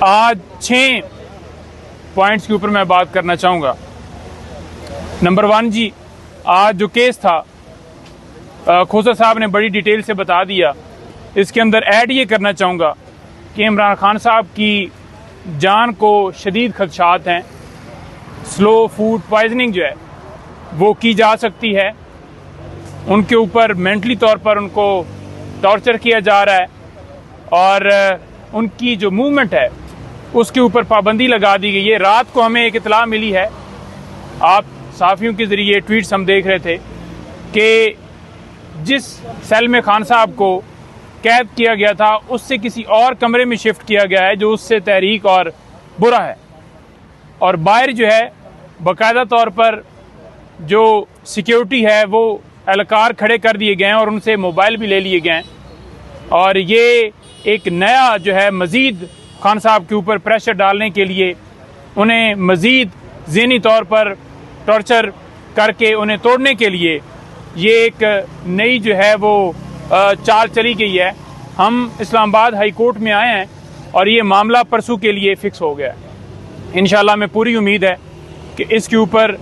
आज 6 पॉइंट्स के ऊपर मैं बात करना चाहूँगा। नंबर 1 जी, आज जो केस था खोसा साहब ने बड़ी डिटेल से बता दिया। इसके अंदर ऐड ये करना चाहूँगा कि इमरान खान साहब की जान को शदीद खदशात हैं। स्लो फूड पॉइजनिंग जो है वो की जा सकती है। उनके ऊपर मेंटली तौर पर उनको टॉर्चर किया जा रहा है और उनकी जो मूवमेंट है उसके ऊपर पाबंदी लगा दी गई है। रात को हमें एक इतला मिली है, आप साफियों के ज़रिए ट्वीट्स हम देख रहे थे कि जिस सेल में खान साहब को कैद किया गया था उससे किसी और कमरे में शिफ्ट किया गया है जो उससे तहरीक और बुरा है। और बाहर जो है बाकायदा तौर पर जो सिक्योरिटी है वो एहलकार खड़े कर दिए गए हैं और उनसे मोबाइल भी ले लिए गए हैं। और ये एक नया जो है मज़ीद खान साहब के ऊपर प्रेशर डालने के लिए, उन्हें मज़ीद ज़हनी तौर पर टॉर्चर करके उन्हें तोड़ने के लिए ये एक नई जो है वो चाल चली गई है। हम इस्लामाबाद हाई कोर्ट में आए हैं और ये मामला परसों के लिए फ़िक्स हो गया है। इंशाल्लाह में पूरी उम्मीद है कि इसके ऊपर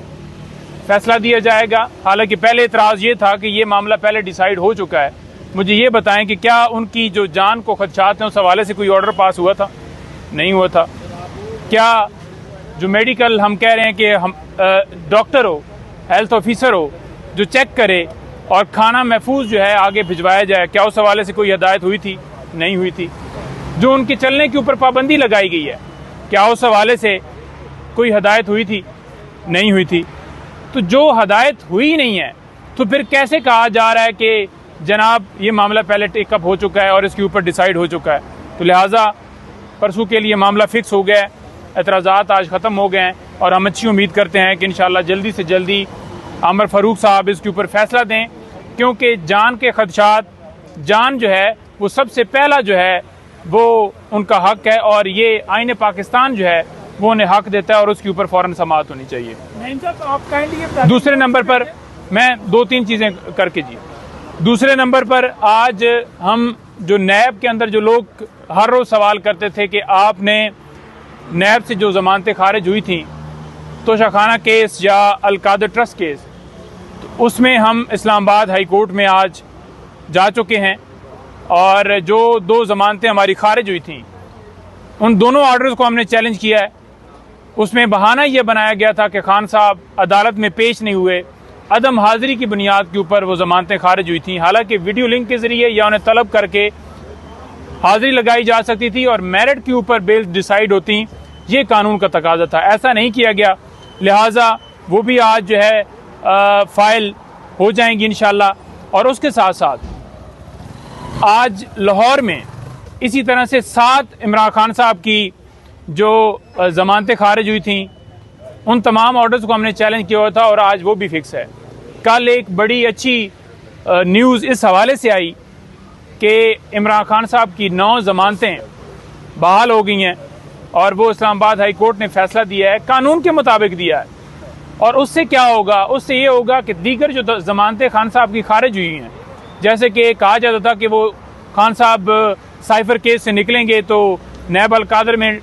फैसला दिया जाएगा। हालांकि पहले इतराज़ ये था कि ये मामला पहले डिसाइड हो चुका है। मुझे ये बताएं कि क्या उनकी जो जान को खदशात हैं उस हवाले से कोई ऑर्डर पास हुआ था? नहीं हुआ था। क्या जो मेडिकल हम कह रहे हैं कि हम डॉक्टर हो, हेल्थ ऑफिसर हो जो चेक करे और खाना महफूज जो है आगे भिजवाया जाए, क्या उस हवाले से कोई हिदायत हुई थी? नहीं हुई थी। जो उनके चलने के ऊपर पाबंदी लगाई गई है, क्या उस हवाले से कोई हिदायत हुई थी? नहीं हुई थी। तो जो हिदायत हुई नहीं है तो फिर कैसे कहा जा रहा है कि जनाब ये मामला पहले टेकअप हो चुका है और इसके ऊपर डिसाइड हो चुका है? तो लिहाजा परसों के लिए मामला फ़िक्स हो गया है, एतराज़ात आज ख़त्म हो गए हैं और हम अच्छी उम्मीद करते हैं कि इंशाल्लाह जल्दी से जल्दी आमिर फ़ारूक साहब इसके ऊपर फ़ैसला दें, क्योंकि जान के खदशात, जान जो है वो सबसे पहला जो है वो उनका हक है और ये आईन पाकिस्तान जो है वो उन्हें हक देता है और उसके ऊपर फ़ौरन समाअत होनी चाहिए। दूसरे नंबर पर मैं 2-3 चीज़ें करके जी, दूसरे नंबर पर आज हम जो नैब के अंदर जो लोग हर रोज़ सवाल करते थे कि आपने नैब से जो ज़मानतें खारिज हुई थी, तोशाखाना केस या अलकादर ट्रस्ट केस, तो उसमें हम इस्लामाबाद हाई कोर्ट में आज जा चुके हैं और जो 2 ज़मानतें हमारी खारिज हुई थी उन दोनों ऑर्डर्स को हमने चैलेंज किया है। उसमें बहाना यह बनाया गया था कि खान साहब अदालत में पेश नहीं हुए, अदम हाजिरी की बुनियाद के ऊपर वो ज़मानतें खारिज हुई थी। हालांकि वीडियो लिंक के ज़रिए या उन्हें तलब करके हाजिरी लगाई जा सकती थी और मेरिट के ऊपर बेल डिसाइड होती, ये कानून का तकाजा था। ऐसा नहीं किया गया, लिहाजा वो भी आज जो है फाइल हो जाएंगी इंशाल्लाह। और उसके साथ साथ आज लाहौर में इसी तरह से 7 इमरान खान साहब की जो ज़मानतें खारिज हुई थी उन तमाम ऑर्डर्स को हमने चैलेंज किया हुआ था और आज वो भी फिक्स है। कल एक बड़ी अच्छी न्यूज़ इस हवाले से आई कि इमरान खान साहब की 9 ज़मानतें बहाल हो गई हैं और वो इस्लामाबाद हाई कोर्ट ने फैसला दिया है, कानून के मुताबिक दिया है। और उससे क्या होगा? उससे ये होगा कि दीगर जो ज़मानतें खान साहब की खारिज हुई हैं, जैसे कि कहा जाता था कि वो खान साहब साइफर केस से निकलेंगे तो नैब अलकादर में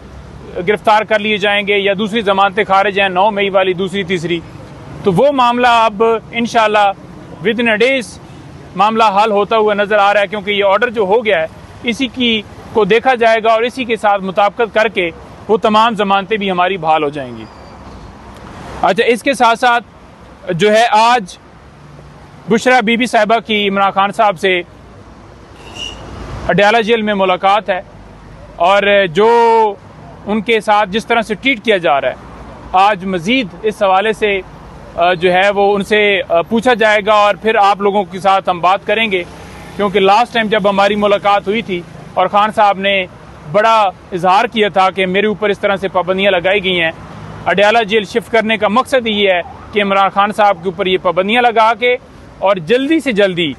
गिरफ्तार कर लिए जाएंगे या दूसरी ज़मानतें खारिज हैं 9 मई वाली, दूसरी तीसरी, तो वो मामला अब इंशाल्लाह विद इन अ डेज मामला हल होता हुआ नज़र आ रहा है, क्योंकि ये ऑर्डर जो हो गया है इसी की को देखा जाएगा और इसी के साथ मुताबिकत करके वो तमाम ज़मानतें भी हमारी बहाल हो जाएंगी। अच्छा, इसके साथ साथ जो है आज बुशरा बीबी साहिबा की इमरान खान साहब से अडयाला जेल में मुलाकात है और जो उनके साथ जिस तरह से ट्रीट किया जा रहा है, आज मज़ीद इस हवाले से जो है वो उनसे पूछा जाएगा और फिर आप लोगों के साथ हम बात करेंगे, क्योंकि लास्ट टाइम जब हमारी मुलाकात हुई थी और ख़ान साहब ने बड़ा इजहार किया था कि मेरे ऊपर इस तरह से पाबंदियाँ लगाई गई हैं। अडयाला जेल शिफ्ट करने का मकसद ये है कि इमरान खान साहब के ऊपर ये पाबंदियाँ लगा के और जल्दी से जल्दी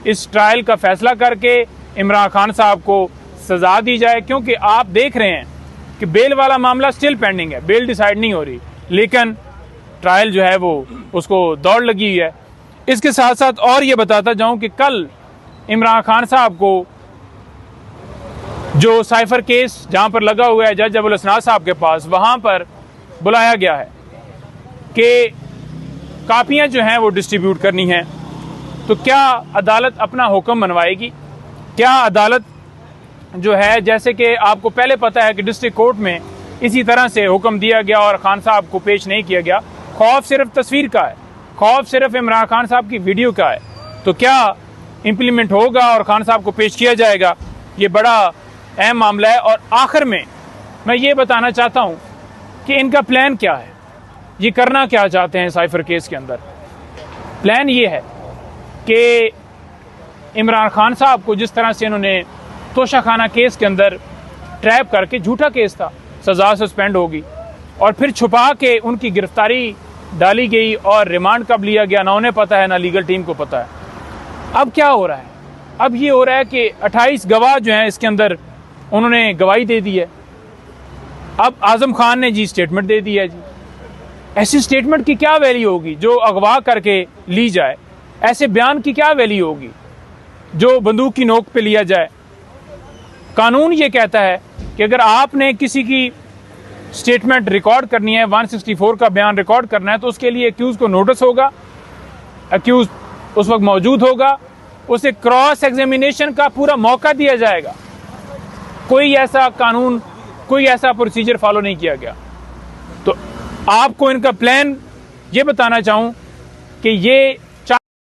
इस ट्रायल का फ़ैसला करके इमरान खान साहब को सज़ा दी जाए, क्योंकि आप देख रहे हैं कि बेल वाला मामला स्टिल पेंडिंग है, बेल डिसाइड नहीं हो रही, लेकिन ट्रायल जो है वो उसको दौड़ लगी हुई है। इसके साथ साथ और ये बताता जाऊं कि कल इमरान खान साहब को जो साइफर केस जहाँ पर लगा हुआ है जज अबुल हसनात साहब के पास, वहाँ पर बुलाया गया है कि कापियाँ जो हैं वो डिस्ट्रीब्यूट करनी हैं। तो क्या अदालत अपना हुक्म मनवाएगी? क्या अदालत जो है, जैसे कि आपको पहले पता है कि डिस्ट्रिक्ट कोर्ट में इसी तरह से हुक्म दिया गया और खान साहब को पेश नहीं किया गया। खौफ सिर्फ तस्वीर का है, खौफ सिर्फ इमरान खान साहब की वीडियो का है। तो क्या इम्प्लीमेंट होगा और खान साहब को पेश किया जाएगा? ये बड़ा अहम मामला है। और आखिर में मैं ये बताना चाहता हूँ कि इनका प्लान क्या है, ये करना क्या चाहते हैं साइफर केस के अंदर। प्लान ये है कि इमरान खान साहब को जिस तरह से इन्होंने तोशाखाना केस के अंदर ट्रैप करके, झूठा केस था, सज़ा सस्पेंड होगी और फिर छुपा के उनकी गिरफ्तारी डाली गई और रिमांड कब लिया गया ना उन्हें पता है ना लीगल टीम को पता है। अब क्या हो रहा है? अब ये हो रहा है कि 28 गवाह जो हैं इसके अंदर उन्होंने गवाही दे दी है। अब आजम खान ने जी स्टेटमेंट दे दी है। जी ऐसी स्टेटमेंट की क्या वैल्यू होगी जो अगवा करके ली जाए? ऐसे बयान की क्या वैल्यू होगी जो बंदूक की नोक पे लिया जाए? कानून ये कहता है कि अगर आपने किसी की स्टेटमेंट रिकॉर्ड करनी है, 164 का बयान रिकॉर्ड करना है, तो उसके लिए एक्यूज को नोटिस होगा, एक्यूज उस वक्त मौजूद होगा, उसे क्रॉस एग्जामिनेशन का पूरा मौका दिया जाएगा। कोई ऐसा कानून, कोई ऐसा प्रोसीजर फॉलो नहीं किया गया। तो आपको इनका प्लान ये बताना चाहूँ कि ये